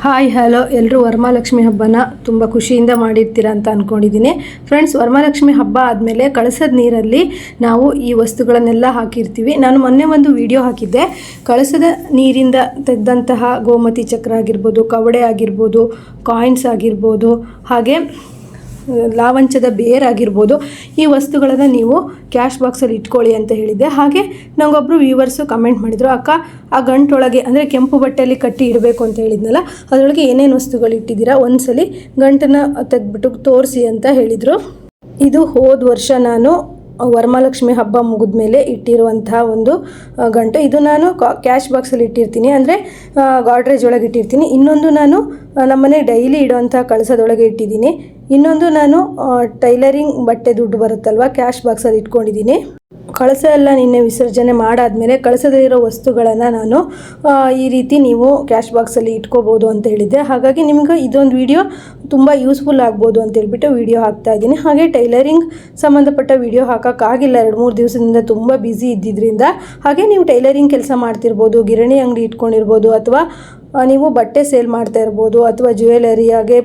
Hi hello ಎಲ್ಲರೂ ವರಮಹಾಲಕ್ಷ್ಮಿ ಹಬ್ಬನ ತುಂಬ ಖುಷಿಯಿಂದ ಮಾಡಿರ್ತೀರ ಅಂತ ಅಂದ್ಕೊಂಡಿದ್ದೀನಿ. ಫ್ರೆಂಡ್ಸ್, ವರಮಹಾಲಕ್ಷ್ಮಿ ಹಬ್ಬ ಆದಮೇಲೆ ಕಳಸದ ನೀರಲ್ಲಿ ನಾವು ಈ ವಸ್ತುಗಳನ್ನೆಲ್ಲ ಹಾಕಿರ್ತೀವಿ. ನಾನು ಮೊನ್ನೆ ಒಂದು ವಿಡಿಯೋ ಹಾಕಿದ್ದೆ. ಕಳಸದ ನೀರಿಂದ ತೆಗೆದಂತಹ ಗೋಮತಿ ಚಕ್ರ ಆಗಿರ್ಬೋದು, ಕವಡೆ ಆಗಿರ್ಬೋದು, ಕಾಯಿನ್ಸ್ ಆಗಿರ್ಬೋದು, ಹಾಗೆ ಲಾವಂಚದ ಬೇರಾಗಿರ್ಬೋದು, ಈ ವಸ್ತುಗಳನ್ನು ನೀವು ಕ್ಯಾಶ್ ಬಾಕ್ಸಲ್ಲಿ ಇಟ್ಕೊಳ್ಳಿ ಅಂತ ಹೇಳಿದ್ದೆ. ಹಾಗೆ ನನಗೊಬ್ಬರು ವ್ಯೂವರ್ಸು ಕಮೆಂಟ್ ಮಾಡಿದರು, ಅಕ್ಕ ಆ ಗಂಟೊಳಗೆ ಅಂದರೆ ಕೆಂಪು ಬಟ್ಟೆಯಲ್ಲಿ ಕಟ್ಟಿ ಇಡಬೇಕು ಅಂತ ಹೇಳಿದ್ನಲ್ಲ, ಅದರೊಳಗೆ ಏನೇನು ವಸ್ತುಗಳು ಇಟ್ಟಿದ್ದೀರಾ ಒಂದ್ಸಲಿ ಗಂಟನ್ನು ತೆಗೆದ್ಬಿಟ್ಟು ತೋರಿಸಿ ಅಂತ ಹೇಳಿದರು. ಇದು ಹೋದ ವರ್ಷ ನಾನು ವರಮಹಾಲಕ್ಷ್ಮಿ ಹಬ್ಬ ಮುಗಿದ ಮೇಲೆ ಇಟ್ಟಿರುವಂತಹ ಒಂದು ಗಂಟು. ಇದು ನಾನು ಕ್ಯಾಶ್ ಬಾಕ್ಸಲ್ಲಿ ಇಟ್ಟಿರ್ತೀನಿ, ಅಂದರೆ ಗಾಡ್ರೇಜ್ ಒಳಗೆ ಇಟ್ಟಿರ್ತೀನಿ. ಇನ್ನೊಂದು ನಾನು ನಮ್ಮನೆ ಡೈಲಿ ಇಡೋವಂಥ ಕಳಸದೊಳಗೆ ಇಟ್ಟಿದ್ದೀನಿ. ಇನ್ನೊಂದು ನಾನು ಟೈಲರಿಂಗ್ ಬಟ್ಟೆ ದುಡ್ಡು ಬರುತ್ತಲ್ವ, ಕ್ಯಾಶ್ ಬಾಕ್ಸಲ್ಲಿ ಇಟ್ಕೊಂಡಿದ್ದೀನಿ. ಕಳಸ ಎಲ್ಲ ನಿನ್ನೆ ವಿಸರ್ಜನೆ ಮಾಡಾದಮೇಲೆ ಕಳಸದಲ್ಲಿರೋ ವಸ್ತುಗಳನ್ನು ನಾನು ಈ ರೀತಿ ನೀವು ಕ್ಯಾಶ್ ಬಾಕ್ಸಲ್ಲಿ ಇಟ್ಕೋಬೋದು ಅಂತ ಹೇಳಿದ್ದೆ. ಹಾಗಾಗಿ ನಿಮ್ಗೆ ಇದೊಂದು ವಿಡಿಯೋ ತುಂಬ ಯೂಸ್ಫುಲ್ ಆಗ್ಬೋದು ಅಂತ ಹೇಳ್ಬಿಟ್ಟು ವಿಡಿಯೋ ಹಾಕ್ತಾಯಿದ್ದೀನಿ. ಹಾಗೆ ಟೈಲರಿಂಗ್ ಸಂಬಂಧಪಟ್ಟ ವಿಡಿಯೋ ಹಾಕೋಕ್ಕಾಗಿಲ್ಲ, 2-3 ದಿವಸದಿಂದ ತುಂಬ ಬ್ಯುಸಿ ಇದ್ದಿದ್ದರಿಂದ. ಹಾಗೆ ನೀವು ಟೈಲರಿಂಗ್ ಕೆಲಸ ಮಾಡ್ತಿರ್ಬೋದು, ಗಿರಣಿ ಅಂಗಡಿ ಇಟ್ಕೊಂಡಿರ್ಬೋದು, ಅಥವಾ ನೀವು ಬಟ್ಟೆ ಸೇಲ್ ಮಾಡ್ತಾ ಇರ್ಬೋದು, ಅಥವಾ ಜ್ಯುವೆಲರಿ, ಹಾಗೆ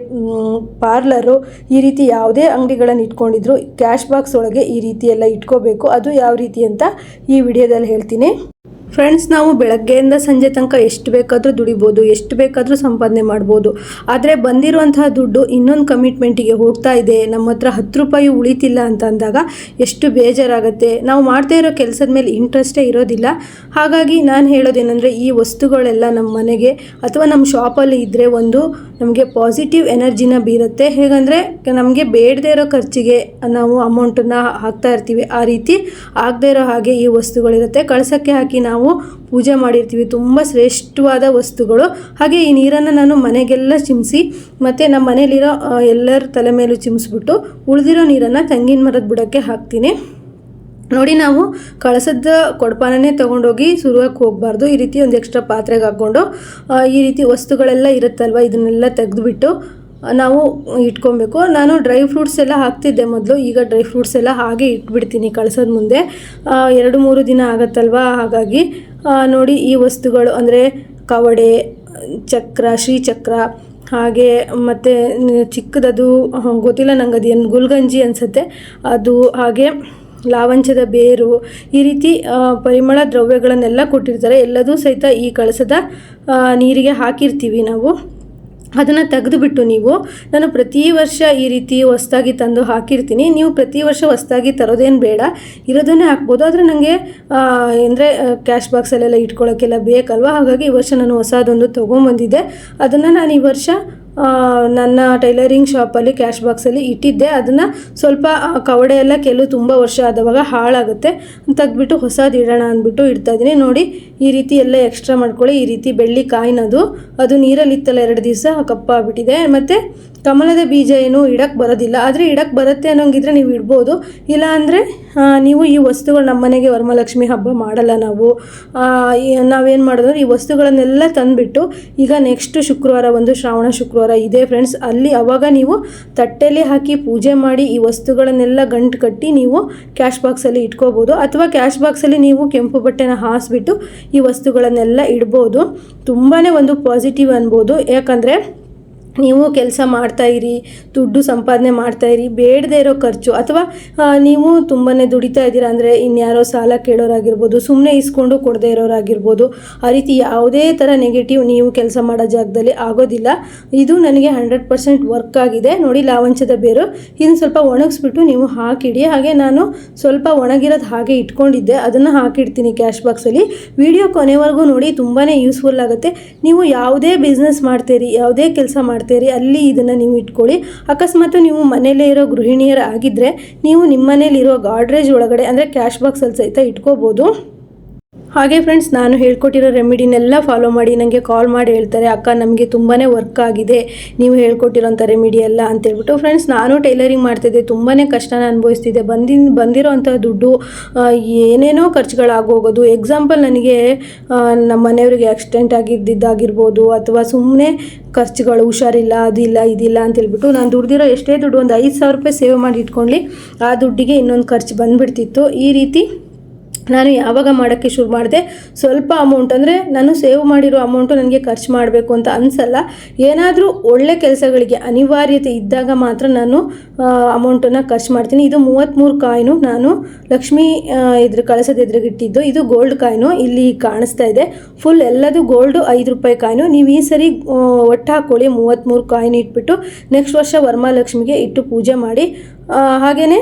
ಪಾರ್ಲರು, ಈ ರೀತಿ ಯಾವುದೇ ಅಂಗಡಿಗಳನ್ನು ಇಟ್ಕೊಂಡಿದ್ರು ಕ್ಯಾಶ್ ಬಾಕ್ಸ್ ಒಳಗೆ ಈ ರೀತಿ ಎಲ್ಲ ಇಟ್ಕೋಬೇಕು. ಅದು ಯಾವ ರೀತಿ ಅಂತ ಈ ವಿಡಿಯೋದಲ್ಲಿ ಹೇಳ್ತೀನಿ. ಫ್ರೆಂಡ್ಸ್, ನಾವು ಬೆಳಗ್ಗೆಯಿಂದ ಸಂಜೆ ತನಕ ಎಷ್ಟು ಬೇಕಾದರೂ ದುಡಿಬೋದು, ಎಷ್ಟು ಬೇಕಾದರೂ ಸಂಪಾದನೆ ಮಾಡ್ಬೋದು. ಆದರೆ ಬಂದಿರುವಂತಹ ದುಡ್ಡು ಇನ್ನೊಂದು ಕಮಿಟ್ಮೆಂಟಿಗೆ ಹೋಗ್ತಾ ಇದೆ, ನಮ್ಮ ಹತ್ರ 10 ರೂಪಾಯಿ ಉಳಿತಿಲ್ಲ ಅಂತ ಅಂದಾಗ ಎಷ್ಟು ಬೇಜಾರಾಗುತ್ತೆ. ನಾವು ಮಾಡ್ತಾ ಇರೋ ಕೆಲಸದ ಮೇಲೆ ಇಂಟ್ರೆಸ್ಟೇ ಇರೋದಿಲ್ಲ. ಹಾಗಾಗಿ ನಾನು ಹೇಳೋದೇನೆಂದರೆ, ಈ ವಸ್ತುಗಳೆಲ್ಲ ನಮ್ಮ ಮನೆಗೆ ಅಥವಾ ನಮ್ಮ ಶಾಪಲ್ಲಿ ಇದ್ದರೆ ಒಂದು ನಮಗೆ ಪಾಸಿಟಿವ್ ಎನರ್ಜಿನ ಬೀರುತ್ತೆ. ಹೇಗಂದರೆ, ನಮಗೆ ಬೇಡದೇ ಇರೋ ಖರ್ಚಿಗೆ ನಾವು ಅಮೌಂಟನ್ನು ಹಾಕ್ತಾ ಇರ್ತೀವಿ, ಆ ರೀತಿ ಆಗದೇ ಇರೋ ಹಾಗೆ ಈ ವಸ್ತುಗಳಿರುತ್ತೆ. ಕಳಸಕ್ಕೆ ಹಾಕಿ ನಾವು ಪೂಜೆ ಮಾಡಿರ್ತೀವಿ, ತುಂಬ ಶ್ರೇಷ್ಠವಾದ ವಸ್ತುಗಳು. ಹಾಗೆ ಈ ನೀರನ್ನು ನಾನು ಮನೆಗೆಲ್ಲ ಚಿಮ್ಮಿಸಿ ಮತ್ತು ನಮ್ಮ ಮನೇಲಿರೋ ಎಲ್ಲರ ತಲೆ ಮೇಲೂ ಚಿಮ್ಮಿಸ್ಬಿಟ್ಟು ಉಳಿದಿರೋ ನೀರನ್ನು ತೆಂಗಿನ ಮರದ ಬುಡಕ್ಕೆ ಹಾಕ್ತೀನಿ. ನೋಡಿ, ನಾವು ಕಳಸದ ಕೊಡಪಾನನೇ ತೊಗೊಂಡೋಗಿ ಸುರುವಕ್ಕೆ ಹೋಗಬಾರ್ದು. ಈ ರೀತಿ ಒಂದು ಎಕ್ಸ್ಟ್ರಾ ಪಾತ್ರೆಗೆ ಹಾಕ್ಕೊಂಡು ಈ ರೀತಿ ವಸ್ತುಗಳೆಲ್ಲ ಇರುತ್ತಲ್ವ, ಇದನ್ನೆಲ್ಲ ತೆಗೆದುಬಿಟ್ಟು ನಾವು ಇಟ್ಕೊಬೇಕು. ನಾನು ಡ್ರೈ ಫ್ರೂಟ್ಸ್ ಎಲ್ಲ ಹಾಕ್ತಿದ್ದೆ ಮೊದಲು, ಈಗ ಡ್ರೈ ಫ್ರೂಟ್ಸ್ ಎಲ್ಲ ಹಾಗೆ ಇಟ್ಬಿಡ್ತೀನಿ ಕಳಸದ ಮುಂದೆ. 2-3 ದಿನ ಆಗುತ್ತಲ್ವ, ಹಾಗಾಗಿ ನೋಡಿ ಈ ವಸ್ತುಗಳು ಅಂದರೆ ಕವಡೆ, ಚಕ್ರ, ಶ್ರೀಚಕ್ರ, ಹಾಗೆ ಮತ್ತು ಚಿಕ್ಕದದು ಗೊತ್ತಿಲ್ಲ ನಂಗೆ, ಅದು ಗುಲ್ಗಂಜಿ ಅನಿಸುತ್ತೆ ಅದು, ಹಾಗೆ ಲಾವಂಚದ ಬೇರು, ಈ ರೀತಿ ಪರಿಮಳ ದ್ರವ್ಯಗಳನ್ನೆಲ್ಲ ಕೊಟ್ಟಿರ್ತಾರೆ. ಎಲ್ಲದೂ ಸಹಿತ ಈ ಕಳಸದ ನೀರಿಗೆ ಹಾಕಿರ್ತೀವಿ ನಾವು. ಅದನ್ನು ತೆಗೆದುಬಿಟ್ಟು ನಾನು ಪ್ರತಿ ವರ್ಷ ಈ ರೀತಿ ಹೊಸ್ದಾಗಿ ತಂದು ಹಾಕಿರ್ತೀನಿ. ನೀವು ಪ್ರತಿ ವರ್ಷ ಹೊಸ್ದಾಗಿ ತರೋದೇನು ಬೇಡ, ಇರೋದನ್ನೇ ಹಾಕ್ಬೋದು. ಆದರೆ ನನಗೆ ಅಂದರೆ ಕ್ಯಾಶ್ ಬಾಕ್ಸಲ್ಲೆಲ್ಲ ಇಟ್ಕೊಳ್ಳೋಕ್ಕೆಲ್ಲ ಬೇಕಲ್ವ, ಹಾಗಾಗಿ ಈ ವರ್ಷ ನಾನು ಹೊಸದೊಂದು ತೊಗೊಂಬಂದಿದ್ದೆ. ಅದನ್ನು ನಾನು ಈ ವರ್ಷ ನನ್ನ ಟೈಲರಿಂಗ್ ಶಾಪಲ್ಲಿ ಕ್ಯಾಶ್ ಬಾಕ್ಸಲ್ಲಿ ಇಟ್ಟಿದ್ದೆ. ಅದನ್ನು ಸ್ವಲ್ಪ ಕವಡೆ ಎಲ್ಲ ಕೆಲವು ತುಂಬ ವರ್ಷ ಆದವಾಗ ಹಾಳಾಗುತ್ತೆ, ತೆಗೆದ್ಬಿಟ್ಟು ಹೊಸದು ಇಡೋಣ ಅಂದ್ಬಿಟ್ಟು ಇಡ್ತಾಯಿದ್ದೀನಿ. ನೋಡಿ, ಈ ರೀತಿ ಎಲ್ಲ ಎಕ್ಸ್ಟ್ರಾ ಮಾಡ್ಕೊಳ್ಳಿ. ಈ ರೀತಿ ಬೆಳ್ಳಿ ಕಾಯಿನದು, ಅದು ನೀರಲ್ಲಿತ್ತಲ್ಲ 2 ದಿವಸ, ಕಪ್ಪಾಗ್ಬಿಟ್ಟಿದೆ. ಮತ್ತು ಕಮಲದ ಬೀಜ ಏನು ಇಡಕ್ಕೆ ಬರೋದಿಲ್ಲ, ಆದರೆ ಇಡಕ್ಕೆ ಬರುತ್ತೆ ಅನ್ನೋಂಗಿದ್ರೆ ನೀವು ಇಡ್ಬೋದು. ಇಲ್ಲ ಅಂದರೆ ನೀವು ಈ ವಸ್ತುಗಳು, ನಮ್ಮ ಮನೆಗೆ ವರಮಹಾಲಕ್ಷ್ಮಿ ಹಬ್ಬ ಮಾಡಲ್ಲ ನಾವೇನು ಮಾಡೋದು, ಈ ವಸ್ತುಗಳನ್ನೆಲ್ಲ ತಂದುಬಿಟ್ಟು ಈಗ ನೆಕ್ಸ್ಟ್ ಶುಕ್ರವಾರ, ಒಂದು ಶ್ರಾವಣ ಶುಕ್ರವಾರ ಇದೆ ಫ್ರೆಂಡ್ಸ್, ಅವಾಗ ನೀವು ತಟ್ಟೆಯಲ್ಲಿ ಹಾಕಿ ಪೂಜೆ ಮಾಡಿ ಈ ವಸ್ತುಗಳನ್ನೆಲ್ಲ ಗಂಟು ಕಟ್ಟಿ ನೀವು ಕ್ಯಾಶ್ ಬಾಕ್ಸಲ್ಲಿ ಇಟ್ಕೋಬೋದು. ಅಥವಾ ಕ್ಯಾಶ್ ಬಾಕ್ಸಲ್ಲಿ ನೀವು ಕೆಂಪು ಬಟ್ಟೆನ ಹಾಸಿಬಿಟ್ಟು ಈ ವಸ್ತುಗಳನ್ನೆಲ್ಲ ಇಡ್ಬೋದು. ತುಂಬಾ ಒಂದು ಪಾಸಿಟಿವ್ ಅನ್ಬೋದು. ಯಾಕಂದರೆ ನೀವು ಕೆಲಸ ಮಾಡ್ತಾಯಿರಿ, ದುಡ್ಡು ಸಂಪಾದನೆ ಮಾಡ್ತಾಯಿರಿ, ಬೇಡದೇ ಇರೋ ಖರ್ಚು, ಅಥವಾ ನೀವು ತುಂಬಾ ದುಡಿತಾ ಇದ್ದೀರಾ ಅಂದರೆ ಇನ್ಯಾರೋ ಸಾಲ ಕೇಳೋರಾಗಿರ್ಬೋದು, ಸುಮ್ಮನೆ ಇಸ್ಕೊಂಡು ಕೊಡದೇ ಇರೋರಾಗಿರ್ಬೋದು, ಆ ರೀತಿ ಯಾವುದೇ ಥರ ನೆಗೆಟಿವ್ ನೀವು ಕೆಲಸ ಮಾಡೋ ಜಾಗದಲ್ಲಿ ಆಗೋದಿಲ್ಲ. ಇದು ನನಗೆ 100% ವರ್ಕ್ ಆಗಿದೆ. ನೋಡಿ, ಲಾವಂಚದ ಬೇರು, ಇದನ್ನು ಸ್ವಲ್ಪ ಒಣಗಿಸ್ಬಿಟ್ಟು ನೀವು ಹಾಕಿಡಿ. ಹಾಗೆ ನಾನು ಸ್ವಲ್ಪ ಒಣಗಿರೋದು ಹಾಗೆ ಇಟ್ಕೊಂಡಿದ್ದೆ, ಅದನ್ನು ಹಾಕಿಡ್ತೀನಿ ಕ್ಯಾಶ್ ಬಾಕ್ಸಲ್ಲಿ. ವಿಡಿಯೋ ಕೊನೆವರೆಗೂ ನೋಡಿ, ತುಂಬಾ ಯೂಸ್ಫುಲ್ ಆಗುತ್ತೆ. ನೀವು ಯಾವುದೇ ಬಿಸ್ನೆಸ್ ಮಾಡ್ತೀರಿ, ಯಾವುದೇ ಕೆಲಸ ಅಲ್ಲಿ ಇದನ್ನು ನೀವು ಇಟ್ಕೊಳ್ಳಿ. ಅಕಸ್ಮಾತ್ ನೀವು ಮನೆಯಲ್ಲೇ ಇರೋ ಗೃಹಿಣಿಯರು ಆಗಿದ್ದರೆ ನೀವು ನಿಮ್ಮ ಮನೇಲಿರೋ ಗಾಡ್ರೇಜ್ ಒಳಗಡೆ ಅಂದರೆ ಕ್ಯಾಶ್ ಬಾಕ್ಸಲ್ಲಿ ಸಹಿತ ಇಟ್ಕೋಬೋದು. ಹಾಗೆ ಫ್ರೆಂಡ್ಸ್, ನಾನು ಹೇಳ್ಕೊಟ್ಟಿರೋ ರೆಮಿಡಿನೆಲ್ಲ ಫಾಲೋ ಮಾಡಿ ನನಗೆ ಕಾಲ್ ಮಾಡಿ ಹೇಳ್ತಾರೆ, ಅಕ್ಕ ನಮಗೆ ತುಂಬಾ ವರ್ಕ್ ಆಗಿದೆ ನೀವು ಹೇಳ್ಕೊಟ್ಟಿರೋಂಥ ರೆಮಿಡಿ ಎಲ್ಲ ಅಂತೇಳ್ಬಿಟ್ಟು. ಫ್ರೆಂಡ್ಸ್, ನಾನು ಟೈಲರಿಂಗ್ ಮಾಡ್ತಿದ್ದೆ, ತುಂಬಾ ಕಷ್ಟನ ಅನುಭವಿಸ್ತಿದ್ದೆ. ಬಂದಿರೋಂಥ ದುಡ್ಡು ಏನೇನೋ ಖರ್ಚುಗಳಾಗೋಗೋದು. ಎಕ್ಸಾಂಪಲ್, ನನಗೆ ನಮ್ಮ ಮನೆಯವರಿಗೆ ಆಕ್ಸಿಡೆಂಟ್ ಆಗಿದ್ದಾಗಿರ್ಬೋದು, ಅಥವಾ ಸುಮ್ಮನೆ ಖರ್ಚುಗಳು, ಹುಷಾರಿಲ್ಲ, ಅದಿಲ್ಲ ಇದಿಲ್ಲ ಅಂತೇಳ್ಬಿಟ್ಟು ನಾನು ದುಡ್ದಿರೋ ಎಷ್ಟೇ ದುಡ್ಡು, ಒಂದು 5,000 ರೂಪಾಯಿ ಸೇವ್ ಮಾಡಿ ಇಟ್ಕೊಳ್ಳಿ, ಆ ದುಡ್ಡಿಗೆ ಇನ್ನೊಂದು ಖರ್ಚು ಬಂದುಬಿಡ್ತಿತ್ತು. ಈ ರೀತಿ ನಾನು ಯಾವಾಗ ಮಾಡೋಕ್ಕೆ ಶುರು ಮಾಡಿದೆ, ಸ್ವಲ್ಪ ಅಮೌಂಟ್ ಅಂದರೆ ನಾನು ಸೇವ್ ಮಾಡಿರೋ ಅಮೌಂಟು ನನಗೆ ಖರ್ಚು ಮಾಡಬೇಕು ಅಂತ ಅನಿಸಲ್ಲ. ಏನಾದರೂ ಒಳ್ಳೆ ಕೆಲಸಗಳಿಗೆ ಅನಿವಾರ್ಯತೆ ಇದ್ದಾಗ ಮಾತ್ರ ನಾನು ಅಮೌಂಟನ್ನು ಖರ್ಚು ಮಾಡ್ತೀನಿ. ಇದು 33 ಕಾಯಿನು ನಾನು ಲಕ್ಷ್ಮೀ ಇದ್ರ ಕಳಸದ ಎದುರುಗಿಟ್ಟಿದ್ದು. ಇದು ಗೋಲ್ಡ್ ಕಾಯಿನು, ಇಲ್ಲಿ ಕಾಣಿಸ್ತಾ ಇದೆ. ಫುಲ್ ಎಲ್ಲದು ಗೋಲ್ಡು 5 ರೂಪಾಯಿ ಕಾಯಿನು. ನೀವು ಈ ಸರಿ ಒಟ್ಟು ಹಾಕ್ಕೊಳ್ಳಿ 33 ಕಾಯಿನ್ ಇಟ್ಬಿಟ್ಟು ನೆಕ್ಸ್ಟ್ ವರ್ಷ ವರಮಹಾಲಕ್ಷ್ಮಿಗೆ ಇಟ್ಟು ಪೂಜೆ ಮಾಡಿ. ಹಾಗೆಯೇ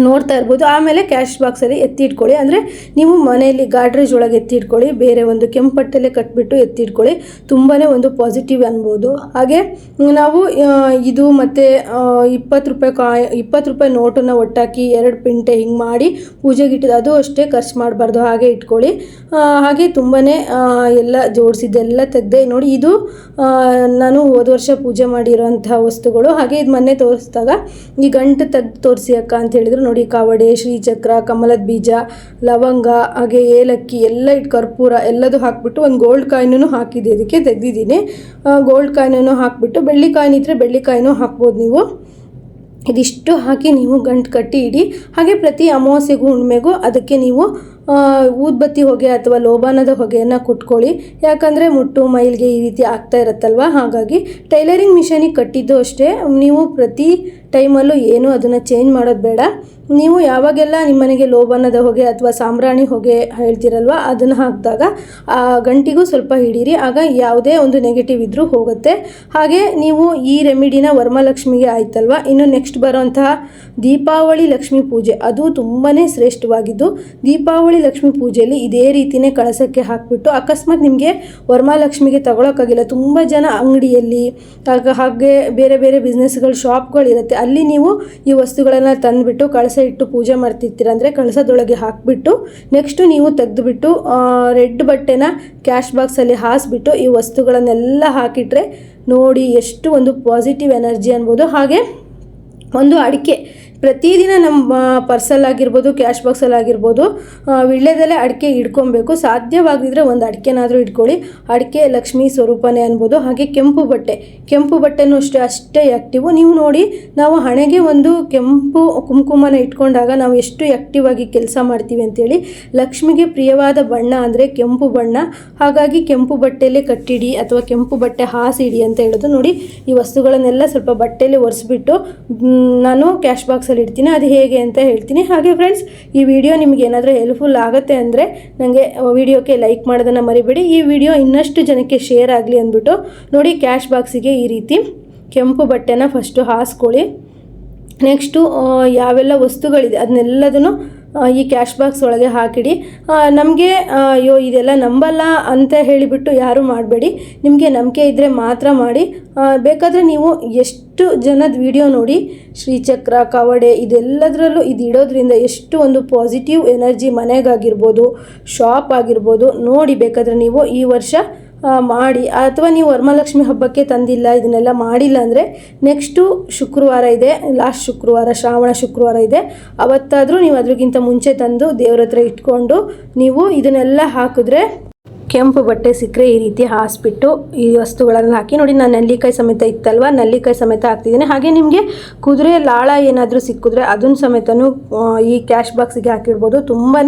ನೋಡ್ತಾ ಇರ್ಬೋದು. ಆಮೇಲೆ ಕ್ಯಾಶ್ ಬಾಕ್ಸಲ್ಲಿ ಎತ್ತಿಟ್ಕೊಳ್ಳಿ, ಅಂದರೆ ನೀವು ಮನೆಯಲ್ಲಿ ಗಾಡ್ರೇಜ್ ಒಳಗೆ ಎತ್ತಿಟ್ಕೊಳ್ಳಿ, ಬೇರೆ ಒಂದು ಕೆಂಪಟ್ಟಲ್ಲೇ ಕಟ್ಬಿಟ್ಟು ಎತ್ತಿಟ್ಕೊಳ್ಳಿ. ತುಂಬಾ ಒಂದು ಪಾಸಿಟಿವ್ ಅನ್ಬೋದು. ಹಾಗೆ ನಾವು ಇದು ಮತ್ತು 20 ರೂಪಾಯಿ ನೋಟನ್ನು ಒಟ್ಟಾಕಿ 2 ಪಿಂಟೆ ಹಿಂಗೆ ಮಾಡಿ ಪೂಜೆಗೆ ಇಟ್ಟಿದ್ದು, ಅದು ಅಷ್ಟೇ ಖರ್ಚು ಮಾಡಬಾರ್ದು, ಹಾಗೆ ಇಟ್ಕೊಳ್ಳಿ. ಹಾಗೆ ತುಂಬಾ ಎಲ್ಲ ಜೋಡಿಸಿದ್ದೆಲ್ಲ ತೆಗೆದೆ ನೋಡಿ. ಇದು ನಾನು ಹೋದ ವರ್ಷ ಪೂಜೆ ಮಾಡಿರೋಂಥ ವಸ್ತುಗಳು. ಹಾಗೆ ಇದು ಮೊನ್ನೆ ತೋರಿಸಿದಾಗ ಈ ಗಂಟು ತೆಗೆದು ತೋರಿಸಿ ಅಕ್ಕ ಅಂತ ಹೇಳಿದ್ರು ನೋಡಿ. ಕಾವಡೆ, ಶ್ರೀಚಕ್ರ, ಕಮಲದ ಬೀಜ, ಲವಂಗ, ಹಾಗೆ ಏಲಕ್ಕಿ ಎಲ್ಲ ಇಟ್ಟು ಕರ್ಪೂರ ಎಲ್ಲದೂ ಹಾಕಿಬಿಟ್ಟು ಒಂದು ಗೋಲ್ಡ್ ಕಾಯಿನೂ ಹಾಕಿದೆ, ಇದಕ್ಕೆ ತೆಗೆದಿದ್ದೀನಿ. ಗೋಲ್ಡ್ ಕಾಯಿನೂ ಹಾಕಿಬಿಟ್ಟು ಬೆಳ್ಳಿ ಕಾಯಿನ್ ಇದ್ದರೆ ಬೆಳ್ಳಿ ಕಾಯಿನೂ ಹಾಕ್ಬೋದು ನೀವು. ಇದಿಷ್ಟು ಹಾಕಿ ನೀವು ಗಂಟು ಕಟ್ಟಿ ಇಡಿ. ಹಾಗೆ ಪ್ರತಿ ಅಮಾವಾಸ್ಯೆಗೂ ಹುಣ್ಣಿಮೆಗೂ ಅದಕ್ಕೆ ನೀವು ಊದ್ಬತ್ತಿ ಹೊಗೆ ಅಥವಾ ಲೋಬಾನದ ಹೊಗೆಯನ್ನು ಕುಟ್ಕೊಳ್ಳಿ. ಯಾಕಂದರೆ ಮುಟ್ಟು ಮೈಲಿಗೆ ಈ ರೀತಿ ಆಗ್ತಾ ಇರುತ್ತಲ್ವ. ಹಾಗಾಗಿ ಟೈಲರಿಂಗ್ ಮಿಷನಿಗೆ ಕಟ್ಟಿದ್ದು ಅಷ್ಟೇ, ನೀವು ಪ್ರತಿ ಟೈಮಲ್ಲೂ ಏನು ಅದನ್ನು ಚೇಂಜ್ ಮಾಡೋದು ಬೇಡ. ನೀವು ಯಾವಾಗೆಲ್ಲ ನಿಮ್ಮನೆಗೆ ಲೋಬಾನದ ಹೊಗೆ ಅಥವಾ ಸಾಂಬ್ರಾಣಿ ಹೊಗೆ ಹೇಳ್ತಿರಲ್ವ, ಅದನ್ನು ಹಾಕಿದಾಗ ಆ ಗಂಟಿಗೂ ಸ್ವಲ್ಪ ಹಿಡೀರಿ, ಆಗ ಯಾವುದೇ ಒಂದು ನೆಗೆಟಿವ್ ಇದ್ದರೂ ಹೋಗುತ್ತೆ. ಹಾಗೆ ನೀವು ಈ ರೆಮಿಡಿನ ವರಮಹಾಲಕ್ಷ್ಮಿಗೆ ಆಯ್ತಲ್ವ, ಇನ್ನು ನೆಕ್ಸ್ಟ್ ಬರೋಂತಹ ದೀಪಾವಳಿ ಲಕ್ಷ್ಮೀ ಪೂಜೆ, ಅದು ತುಂಬಾ ಶ್ರೇಷ್ಠವಾಗಿದ್ದು. ದೀಪಾವಳಿ ಲಕ್ಷ್ಮೀ ಪೂಜೆಯಲ್ಲಿ ಇದೇ ರೀತಿಯೇ ಕಳಸಕ್ಕೆ ಹಾಕಿಬಿಟ್ಟು, ಅಕಸ್ಮಾತ್ ನಿಮಗೆ ವರಮಹಾಲಕ್ಷ್ಮಿಗೆ ತಗೊಳಕ್ಕಾಗಿಲ್ಲ, ತುಂಬ ಜನ ಅಂಗಡಿಯಲ್ಲಿ ಹಾಗೆ ಬೇರೆ ಬೇರೆ ಬಿಸ್ನೆಸ್ಗಳು ಶಾಪ್ಗಳಿರುತ್ತೆ, ಅಲ್ಲಿ ನೀವು ಈ ವಸ್ತುಗಳನ್ನು ತಂದುಬಿಟ್ಟು ಕಳಸ ಇಟ್ಟು ಪೂಜೆ ಮಾಡ್ತಿರ್ತೀರ ಅಂದರೆ ಕಳಸದೊಳಗೆ ಹಾಕಿಬಿಟ್ಟು ನೆಕ್ಸ್ಟು ನೀವು ತೆಗೆದುಬಿಟ್ಟು ರೆಡ್ ಬಟ್ಟೆನ ಕ್ಯಾಶ್ ಬಾಕ್ಸಲ್ಲಿ ಹಾಸಿಬಿಟ್ಟು ಈ ವಸ್ತುಗಳನ್ನೆಲ್ಲ ಹಾಕಿಟ್ರೆ ನೋಡಿ ಎಷ್ಟು ಒಂದು ಪಾಸಿಟಿವ್ ಎನರ್ಜಿ ಅನ್ಬೋದು. ಹಾಗೆ ಒಂದು ಅಡಿಕೆ ಪ್ರತಿದಿನ ನಮ್ಮ ಪರ್ಸಲ್ಲಾಗಿರ್ಬೋದು, ಕ್ಯಾಶ್ ಬಾಕ್ಸಲ್ಲಾಗಿರ್ಬೋದು, ವಿಳ್ಯದಲ್ಲೇ ಅಡಿಕೆ ಇಟ್ಕೊಬೇಕು. ಸಾಧ್ಯವಾಗಿದ್ದರೆ ಒಂದು ಅಡಿಕೆನಾದರೂ ಇಟ್ಕೊಳ್ಳಿ. ಅಡಿಕೆ ಲಕ್ಷ್ಮೀ ಸ್ವರೂಪನೇ ಅನ್ಬೋದು. ಹಾಗೆ ಕೆಂಪು ಬಟ್ಟೆನೂ ಅಷ್ಟೇ ಆ್ಯಕ್ಟಿವು. ನೀವು ನೋಡಿ, ನಾವು ಹಣೆಗೆ ಒಂದು ಕೆಂಪು ಕುಂಕುಮನ ಇಟ್ಕೊಂಡಾಗ ನಾವು ಎಷ್ಟು ಆ್ಯಕ್ಟಿವ್ ಆಗಿ ಕೆಲಸ ಮಾಡ್ತೀವಿ ಅಂತೇಳಿ. ಲಕ್ಷ್ಮಿಗೆ ಪ್ರಿಯವಾದ ಬಣ್ಣ ಅಂದರೆ ಕೆಂಪು ಬಣ್ಣ. ಹಾಗಾಗಿ ಕೆಂಪು ಬಟ್ಟೆಯಲ್ಲೇ ಕಟ್ಟಿಡಿ ಅಥವಾ ಕೆಂಪು ಬಟ್ಟೆ ಹಾಸಿಡಿ ಅಂತ ಹೇಳೋದು. ನೋಡಿ, ಈ ವಸ್ತುಗಳನ್ನೆಲ್ಲ ಸ್ವಲ್ಪ ಬಟ್ಟೆಯಲ್ಲಿ ಒರೆಸ್ಬಿಟ್ಟು ನಾನು ಕ್ಯಾಶ್ ಬಾಕ್ಸಲ್ಲಿ ಇಡ್ತೀನಿ. ಅದು ಹೇಗೆ ಅಂತ ಹೇಳ್ತೀನಿ. ಹಾಗೆ ಫ್ರೆಂಡ್ಸ್, ಈ ವಿಡಿಯೋ ನಿಮಗೆ ಏನಾದರೂ ಹೆಲ್ಪ್ಫುಲ್ ಆಗುತ್ತೆ ಅಂದರೆ ನನಗೆ ವಿಡಿಯೋಕ್ಕೆ ಲೈಕ್ ಮಾಡೋದನ್ನು ಮರಿಬೇಡಿ. ಈ ವಿಡಿಯೋ ಇನ್ನಷ್ಟು ಜನಕ್ಕೆ ಶೇರ್ ಆಗಲಿ ಅಂದ್ಬಿಟ್ಟು ನೋಡಿ, ಕ್ಯಾಶ್ ಬಾಕ್ಸಿಗೆ ಈ ರೀತಿ ಕೆಂಪು ಬಟ್ಟೆನ ಫಸ್ಟು ಹಾಸ್ಕೊಳ್ಳಿ. ನೆಕ್ಸ್ಟು ಯಾವೆಲ್ಲ ವಸ್ತುಗಳಿದೆ ಅದನ್ನೆಲ್ಲದನ್ನು ಈ ಕ್ಯಾಶ್ ಬಾಕ್ಸ್ ಒಳಗೆ ಹಾಕಿಡಿ. ನಮಗೆ ಅಯ್ಯೋ ಇದೆಲ್ಲ ನಂಬಲ್ಲ ಅಂತ ಹೇಳಿಬಿಟ್ಟು ಯಾರೂ ಮಾಡಬೇಡಿ. ನಿಮಗೆ ನಂಬಿಕೆ ಇದ್ದರೆ ಮಾತ್ರ ಮಾಡಿ. ಬೇಕಾದರೆ ನೀವು ಎಷ್ಟು ಜನದ ವಿಡಿಯೋ ನೋಡಿ, ಶ್ರೀಚಕ್ರ, ಕವಡೆ ಇದೆಲ್ಲದರಲ್ಲೂ ಇದು ಇಡೋದ್ರಿಂದ ಎಷ್ಟು ಒಂದು ಪಾಸಿಟಿವ್ ಎನರ್ಜಿ ಮನೆಗಾಗಿರ್ಬೋದು, ಶಾಪ್ ಆಗಿರ್ಬೋದು ನೋಡಿ. ಬೇಕಾದರೆ ನೀವು ಈ ವರ್ಷ ಮಾಡಿ. ಅಥವಾ ನೀವು ವರಮಹಾಲಕ್ಷ್ಮಿ ಹಬ್ಬಕ್ಕೆ ತಂದಿಲ್ಲ, ಇದನ್ನೆಲ್ಲ ಮಾಡಿಲ್ಲ ಅಂದರೆ ನೆಕ್ಸ್ಟು ಶುಕ್ರವಾರ ಇದೆ, ಲಾಸ್ಟ್ ಶುಕ್ರವಾರ, ಶ್ರಾವಣ ಶುಕ್ರವಾರ ಇದೆ, ಅವತ್ತಾದರೂ ನೀವು ಅದ್ರಿಗಿಂತ ಮುಂಚೆ ತಂದು ದೇವ್ರ ಹತ್ರ ಇಟ್ಕೊಂಡು ನೀವು ಇದನ್ನೆಲ್ಲ ಹಾಕಿದ್ರೆ ಕೆಂಪು ಬಟ್ಟೆ ಸಿಕ್ಕರೆ ಈ ರೀತಿ ಹಾಸ್ಬಿಟ್ಟು ಈ ವಸ್ತುಗಳನ್ನು ಹಾಕಿ ನೋಡಿ. ನಾನು ನೆಲ್ಲಿಕಾಯಿ ಸಮೇತ ಇತ್ತಲ್ವ, ನೆಲ್ಲಿಕಾಯಿ ಸಮೇತ ಹಾಕ್ತಿದ್ದೀನಿ. ಹಾಗೆ ನಿಮಗೆ ಕುದುರೆ ಲಾಳ ಏನಾದರೂ ಸಿಕ್ಕಿದ್ರೆ ಅದನ್ನು ಸಮೇತನೂ ಈ ಕ್ಯಾಶ್ ಬಾಕ್ಸಿಗೆ ಹಾಕಿಡ್ಬೋದು. ತುಂಬಾ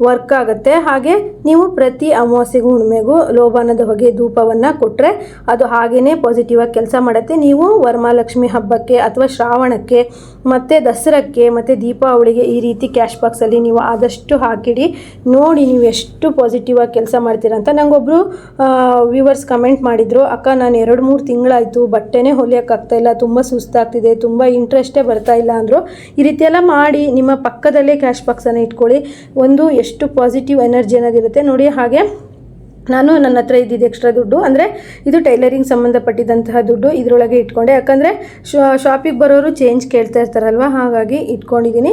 ವರ್ಕ್ ಆಗುತ್ತೆ. ಹಾಗೆ ನೀವು ಪ್ರತಿ ಅಮಾವಾಸ್ಯೆಗೂ ಹುಣ್ಣಿಮೆಗೂ ಲೋಬಾನದ ಹೊಗೆ ಧೂಪವನ್ನು ಕೊಟ್ಟರೆ ಅದು ಹಾಗೇ ಪಾಸಿಟಿವ್ ಆಗಿ ಕೆಲಸ ಮಾಡುತ್ತೆ. ನೀವು ವರಮಹಾಲಕ್ಷ್ಮಿ ಹಬ್ಬಕ್ಕೆ ಅಥವಾ ಶ್ರಾವಣಕ್ಕೆ ಮತ್ತು ದಸರಾಕ್ಕೆ ಮತ್ತು ದೀಪಾವಳಿಗೆ ಈ ರೀತಿ ಕ್ಯಾಶ್ ಬಾಕ್ಸಲ್ಲಿ ನೀವು ಆದಷ್ಟು ಹಾಕಿಡಿ. ನೋಡಿ ನೀವು ಎಷ್ಟು ಪಾಸಿಟಿವ್ ಆಗಿ ಕೆಲಸ ಮಾಡ್ತೀರ ಅಂತ. ನಂಗೊಬ್ಬರು ವ್ಯೂವರ್ಸ್ ಕಮೆಂಟ್ ಮಾಡಿದರು, ಅಕ್ಕ ನಾನು 2-3 ತಿಂಗಳಾಯಿತು ಬಟ್ಟೆನೇ ಹೊಲಿಯೋಕ್ಕಾಗ್ತಾಯಿಲ್ಲ, ತುಂಬ ಸುಸ್ತಾಗ್ತಿದೆ, ತುಂಬ ಇಂಟ್ರೆಸ್ಟೇ ಬರ್ತಾ ಇಲ್ಲ ಅಂದರು. ಈ ರೀತಿಯೆಲ್ಲ ಮಾಡಿ ನಿಮ್ಮ ಪಕ್ಕದಲ್ಲೇ ಕ್ಯಾಶ್ ಬಾಕ್ಸನ್ನು ಇಟ್ಕೊಳ್ಳಿ. ಒಂದು ಎಷ್ಟು ಪಾಸಿಟಿವ್ ಎನರ್ಜಿ ಅನ್ನೋದಿರುತ್ತೆ ನೋಡಿ. ಹಾಗೆ ನಾನು ನನ್ನ ಹತ್ರ ಇದ್ದಿದ್ದು ಎಕ್ಸ್ಟ್ರಾ ದುಡ್ಡು ಅಂದರೆ ಇದು ಟೈಲರಿಂಗ್ ಸಂಬಂಧಪಟ್ಟಿದ್ದಂತಹ ದುಡ್ಡು ಇದರೊಳಗೆ ಇಟ್ಕೊಂಡೆ. ಯಾಕಂದರೆ ಶಾಪಿಗೆ ಬರೋರು ಚೇಂಜ್ ಕೇಳ್ತಾ ಇರ್ತಾರಲ್ವ, ಹಾಗಾಗಿ ಇಟ್ಕೊಂಡಿದ್ದೀನಿ.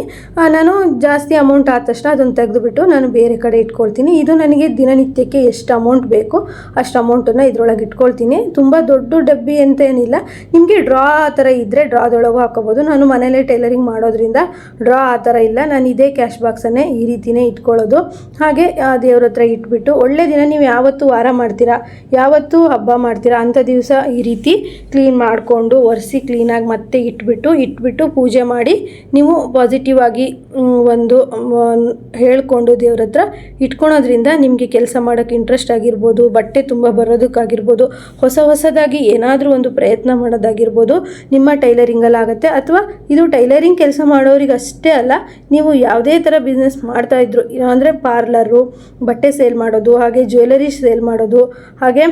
ನಾನು ಜಾಸ್ತಿ ಅಮೌಂಟ್ ಆದ ತಕ್ಷಣ ಅದನ್ನು ತೆಗೆದುಬಿಟ್ಟು ನಾನು ಬೇರೆ ಕಡೆ ಇಟ್ಕೊಳ್ತೀನಿ. ಇದು ನನಗೆ ದಿನನಿತ್ಯಕ್ಕೆ ಎಷ್ಟು ಅಮೌಂಟ್ ಬೇಕು ಅಷ್ಟು ಅಮೌಂಟನ್ನು ಇದರೊಳಗೆ ಇಟ್ಕೊಳ್ತೀನಿ. ತುಂಬ ದೊಡ್ಡ ಡಬ್ಬಿ ಅಂತ ಏನಿಲ್ಲ. ನಿಮಗೆ ಡ್ರಾ ಆ ಥರ ಇದ್ದರೆ ಡ್ರಾದೊಳಗೂ ಹಾಕೋಬೋದು. ನಾನು ಮನೇಲೇ ಟೈಲರಿಂಗ್ ಮಾಡೋದ್ರಿಂದ ಡ್ರಾ ಆ ಥರ ಇಲ್ಲ. ನಾನು ಇದೇ ಕ್ಯಾಶ್ ಬಾಕ್ಸನ್ನೇ ಈ ರೀತಿಯೇ ಇಟ್ಕೊಳ್ಳೋದು. ಹಾಗೆ ದೇವ್ರ ಹತ್ರ ಇಟ್ಬಿಟ್ಟು ಒಳ್ಳೆ ದಿನ ನೀವು ಯಾವತ್ತು ವಾರ ಮಾಡ್ತೀರಾ, ಯಾವತ್ತು ಹಬ್ಬ ಮಾಡ್ತೀರಾ ಅಂಥ ದಿವಸ ಈ ರೀತಿ ಕ್ಲೀನ್ ಮಾಡಿಕೊಂಡು ಒರೆಸಿ ಕ್ಲೀನಾಗಿ ಮತ್ತೆ ಇಟ್ಬಿಟ್ಟು ಪೂಜೆ ಮಾಡಿ ನೀವು ಪಾಸಿಟಿವ್ ಆಗಿ ಹೇಳ್ಕೊಂಡು ದೇವ್ರ ಹತ್ರ ಇಟ್ಕೊಳೋದ್ರಿಂದ ನಿಮಗೆ ಕೆಲಸ ಮಾಡೋಕ್ಕೆ ಇಂಟ್ರೆಸ್ಟ್ ಆಗಿರ್ಬೋದು, ಬಟ್ಟೆ ತುಂಬ ಬರೋದಕ್ಕಾಗಿರ್ಬೋದು, ಹೊಸದಾಗಿ ಏನಾದರೂ ಒಂದು ಪ್ರಯತ್ನ ಮಾಡೋದಾಗಿರ್ಬೋದು ನಿಮ್ಮ ಟೈಲರಿಂಗಲ್ಲಾಗುತ್ತೆ. ಅಥವಾ ಇದು ಟೈಲರಿಂಗ್ ಕೆಲಸ ಮಾಡೋರಿಗೆ ಅಷ್ಟೇ ಅಲ್ಲ, ನೀವು ಯಾವುದೇ ಥರ ಬಿಸ್ನೆಸ್ ಮಾಡ್ತಾಯಿದ್ರು ಅಂದರೆ ಪಾರ್ಲರು, ಬಟ್ಟೆ ಸೇಲ್ ಮಾಡೋದು, ಹಾಗೆ ಜ್ಯುವೆಲರಿ ಸೇಲ್ ಮಾಡೋದು, ಹಾಗೆ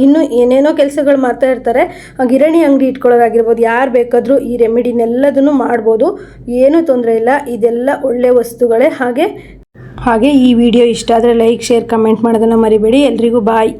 ಇನ್ನು ಏನೇನೋ ಕೆಲಸಗಳು ಮಾಡ್ತಾ ಇರ್ತಾರೆ. ಗಿರಣಿ ಅಂಗಡಿ ಇಟ್ಕೊಳ್ಳೋದಾಗಿರ್ಬೋದು, ಯಾರು ಬೇಕಾದರೂ ಈ ರೆಮಿಡಿನೆಲ್ಲದನ್ನು ಮಾಡ್ಬೋದು, ಏನೂ ತೊಂದರೆ ಇಲ್ಲ. ಇದೆಲ್ಲ ಒಳ್ಳೆ ವಸ್ತುಗಳೇ. ಹಾಗೆ ಈ ವಿಡಿಯೋ ಇಷ್ಟ ಆದರೆ ಲೈಕ್, ಶೇರ್, ಕಮೆಂಟ್ ಮಾಡೋದನ್ನು ಮರಿಬೇಡಿ. ಎಲ್ರಿಗೂ ಬಾಯ್.